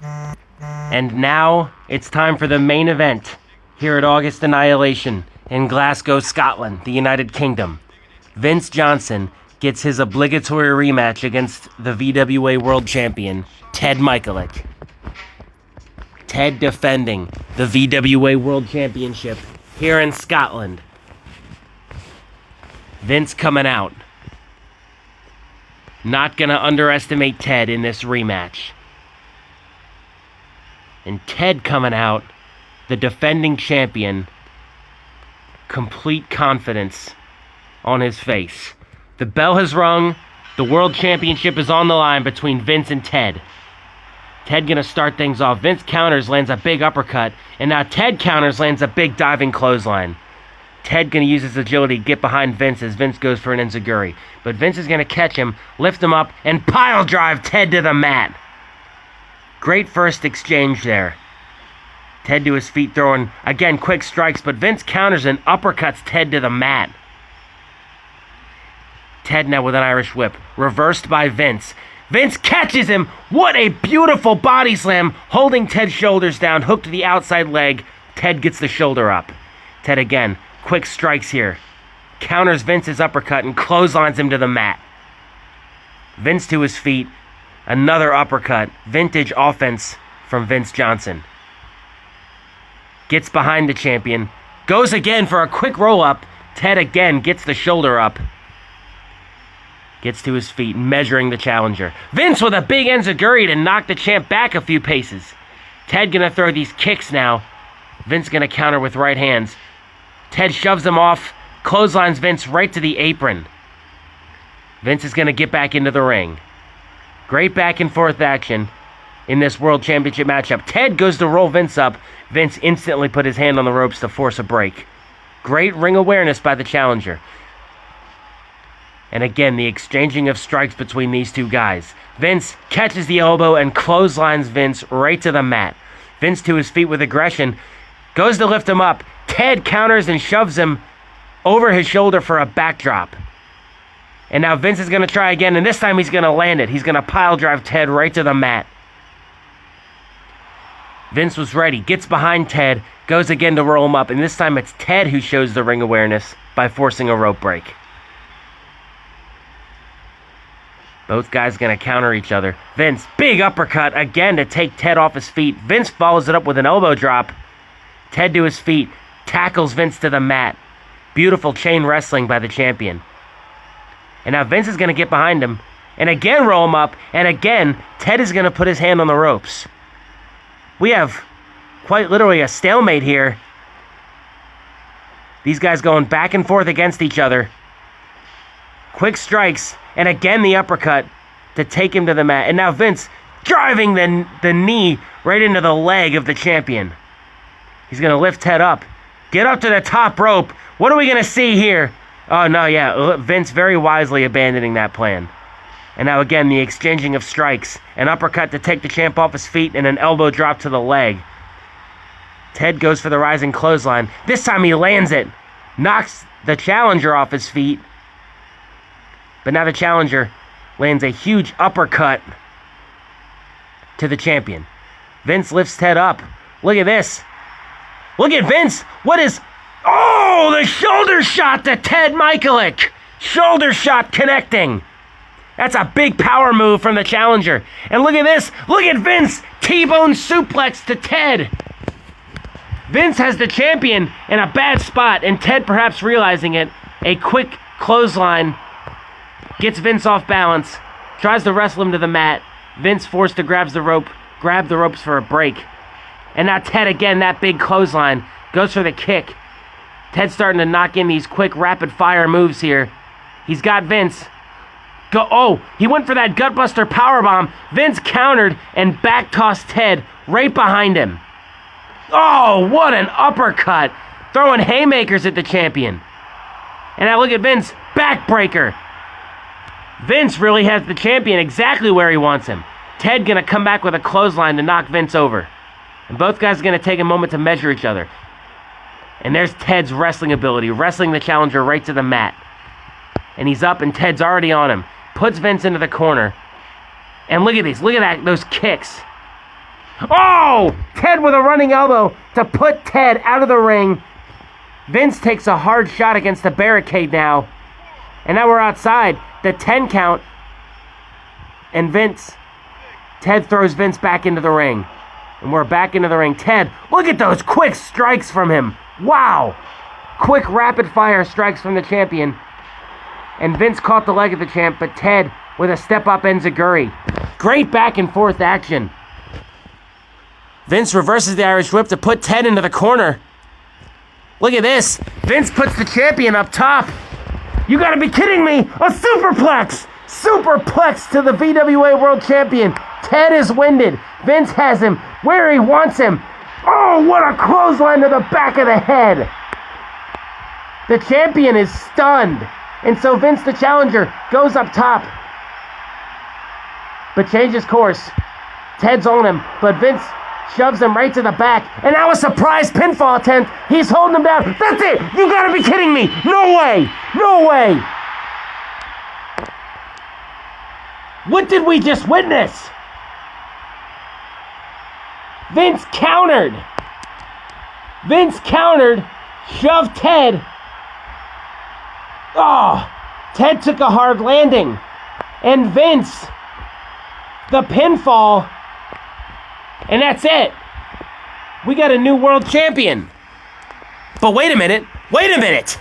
And now it's time for the main event here at August Annihilation in Glasgow, Scotland, the United Kingdom. Vince Johnson gets his obligatory rematch against the VWA World Champion, Ted Michaelik. Ted defending the VWA World Championship here in Scotland. Vince coming out. Not gonna underestimate Ted in this rematch. And Ted coming out, the defending champion, complete confidence on his face. The bell has rung. The World Championship is on the line between Vince and Ted. Ted gonna start things off. Vince counters, lands a big uppercut, and now Ted counters, lands a big diving clothesline. Ted gonna use his agility to get behind Vince as Vince goes for an enziguri. But Vince is gonna catch him, lift him up, and pile drive Ted to the mat. Great first exchange there. Ted to his feet throwing, again, quick strikes, but Vince counters and uppercuts Ted to the mat. Ted now with an Irish whip, reversed by Vince. Vince catches him. What a beautiful body slam, holding Ted's shoulders down, hooked to the outside leg. Ted gets the shoulder up. Ted again, quick strikes here. Counters Vince's uppercut and clotheslines him to the mat. Vince to his feet. Another uppercut. Vintage offense from Vince Johnson. Gets behind the champion. Goes again for a quick roll-up. Ted again gets the shoulder up. Gets to his feet, measuring the challenger. Vince with a big enziguri to knock the champ back a few paces. Ted gonna throw these kicks now. Vince gonna counter with right hands. Ted shoves him off, clotheslines Vince right to the apron. Vince is gonna get back into the ring. Great back and forth action in this World Championship matchup. Ted goes to roll Vince up. Vince instantly put his hand on the ropes to force a break. Great ring awareness by the challenger. And again, the exchanging of strikes between these two guys. Vince catches the elbow and clotheslines Vince right to the mat. Vince to his feet with aggression. Goes to lift him up. Ted counters and shoves him over his shoulder for a backdrop. And now Vince is going to try again, and this time he's going to land it. He's going to pile drive Ted right to the mat. Vince was ready. Gets behind Ted. Goes again to roll him up, and this time it's Ted who shows the ring awareness by forcing a rope break. Both guys going to counter each other. Vince, big uppercut again to take Ted off his feet. Vince follows it up with an elbow drop. Ted to his feet, tackles Vince to the mat. Beautiful chain wrestling by the champion. And now Vince is going to get behind him and again roll him up. And again, Ted is going to put his hand on the ropes. We have quite literally a stalemate here. These guys going back and forth against each other. Quick strikes. And again, the uppercut to take him to the mat. And now Vince driving the knee right into the leg of the champion. He's going to lift Ted up. Get up to the top rope. What are we going to see here? Oh, no, yeah. Vince very wisely abandoning that plan. And now again, the exchanging of strikes. An uppercut to take the champ off his feet and an elbow drop to the leg. Ted goes for the rising clothesline. This time he lands it. Knocks the challenger off his feet. But now the challenger lands a huge uppercut to the champion. Vince lifts Ted up. Look at this. Look at Vince. What is... Oh, the shoulder shot to Ted Michaelik. Shoulder shot connecting. That's a big power move from the challenger. And look at this. Look at Vince. T-bone suplex to Ted. Vince has the champion in a bad spot, and Ted perhaps realizing it. A quick clothesline gets Vince off balance, tries to wrestle him to the mat. Vince forced to grab the ropes for a break. And now Ted again, that big clothesline, goes for the kick. Ted's starting to knock in these quick rapid fire moves here. He's got Vince. He went for that gutbuster powerbomb. Vince countered and back tossed Ted right behind him. Oh, what an uppercut. Throwing haymakers at the champion. And now look at Vince, backbreaker. Vince really has the champion exactly where he wants him. Ted gonna come back with a clothesline to knock Vince over. And both guys are gonna take a moment to measure each other. And there's Ted's wrestling ability, wrestling the challenger right to the mat. And he's up and Ted's already on him. Puts Vince into the corner. And look at these, look at that, those kicks. Oh! Ted with a running elbow to put Ted out of the ring. Vince takes a hard shot against the barricade now. And now we're outside. The 10 count. And Ted throws Vince back into the ring. And we're back into the ring. Ted, look at those quick strikes from him. Wow. Quick rapid fire strikes from the champion. And Vince caught the leg of the champ, but Ted with a step up enziguri. Great back and forth action. Vince reverses the Irish whip to put Ted into the corner. Look at this. Vince puts the champion up top. You gotta be kidding me. A superplex. Superplex to the VWA World Champion. Ted is winded. Vince has him where he wants him. Oh, what a clothesline to the back of the head. The champion is stunned. And so Vince, the challenger, goes up top. But changes course. Ted's on him, but Vince shoves him right to the back. And now a surprise pinfall attempt. He's holding him down. That's it. You gotta be kidding me. No way. No way. What did we just witness? Vince countered. Shoved Ted. Oh, Ted took a hard landing. And Vince, the pinfall. And that's it. We got a new world champion. But wait a minute.